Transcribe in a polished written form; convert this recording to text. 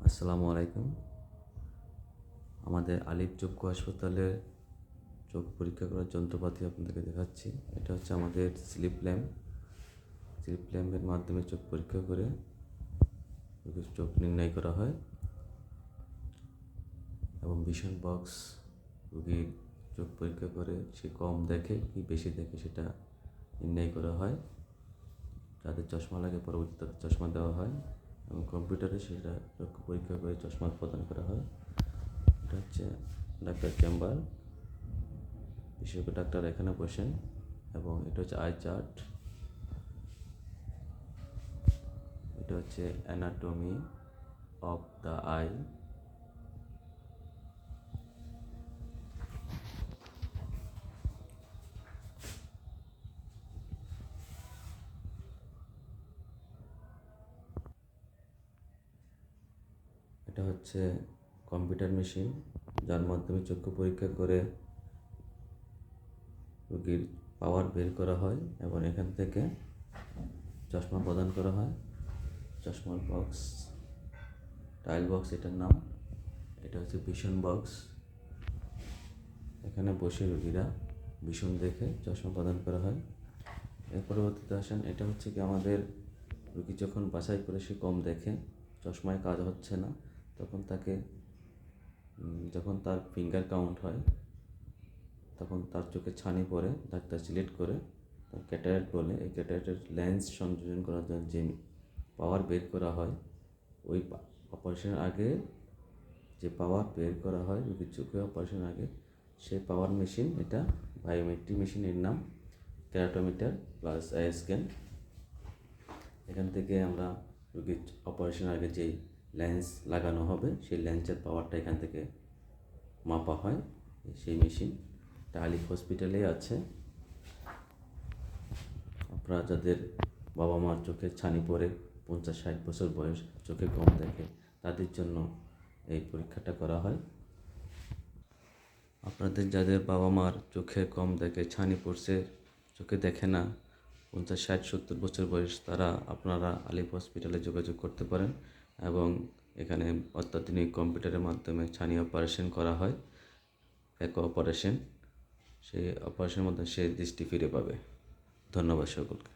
আসসালামু আলাইকুম। আমাদের আলিফ চক্ষু হাসপাতালে চোখ পরীক্ষা করার যন্ত্রপাতি আপনাদেরকে দেখাচ্ছি। এটা হচ্ছে আমাদের স্লিপ ল্যাম্প। স্লিপ ল্যাম্পের মাধ্যমে চোখ পরীক্ষা করে রোগীর চোখ নির্ণয় করা হয় এবং ভিশন বক্স রোগীর চোখ পরীক্ষা করে সে কম দেখে কি বেশি দেখে সেটা নির্ণয় করা হয়। যাদের চশমা লাগে পরবর্তীতে তাদের চশমা দেওয়া হয় এবং কম্পিউটারে সেটা চক্ষু পরীক্ষা করে চশমা প্রদান করা হয়। এটা হচ্ছে ডাক্তার চেম্বার, বিশেষজ্ঞ ডাক্তার এখানে বসেন এবং এটা হচ্ছে আই চার্ট। এটা হচ্ছে অ্যানাটমি অফ দ্য আই। এটা হচ্ছে কম্পিউটার মেশিন, যার মাধ্যমে চক্ষু পরীক্ষা করে রোগীর পাওয়ার বের করা হয় এবং এখান থেকে চশমা প্রদান করা হয়। চশমার বক্স, টাইল বক্স এটার নাম। এটা হচ্ছে ভিশন বক্স। এখানে বসে রোগীরা ভিশন দেখে চশমা প্রদান করা হয়। এর পরবর্তীতে আসেন, এটা হচ্ছে কি আমাদের রোগী যখন বাছাই করে সে কম দেখে, চশমায় কাজ হচ্ছে না, তখন তাকে যখন তার ফিঙ্গার কাউন্ট হয় তখন তার চোখে ছানি পড়ে, ডাক্তার সিলেক্ট করে তার ক্যাটারাক্ট বলে, এই ক্যাটারাক্টের লেন্স সংযোজন করার জন্য যে পাওয়ার বের করা হয়, ওই অপারেশনের আগে যে পাওয়ার বের করা হয় রোগীর চোখে অপারেশনের আগে, সেই পাওয়ার মেশিন, এটা বায়োমেট্রিক মেশিনের নাম কেরাটোমিটার প্লাস আই স্ক্যান। এখান থেকে আমরা রোগীর অপারেশনের আগে যেই লেন্স লাগানো হবে সেই লেন্সের পাওয়ারটা এখান থেকে মাপা হয়। সেই মেশিন আলিফ হসপিটালেই আছে। আপনারা যাদের বাবা মার চোখে ছানি পড়ে 50-60 বছর বয়স, চোখে কম দেখে, তাদের জন্য এই পরীক্ষাটা করা হয়। আপনাদের যাদের বাবা মার চোখে কম দেখে, ছানি পড়ছে, চোখে দেখে না, 50-60-70 বছর বয়স, আপনারা আলিফ হসপিটালে যোগাযোগ করতে পারেন এবং এখানে অত্যাধুনিক কম্পিউটারের মাধ্যমে ছানি অপারেশন করা হয়, ফ্যাকো অপারেশন। সেই অপারেশনের মধ্যে সে দৃষ্টি ফিরে পাবে। ধন্যবাদ সকলকে।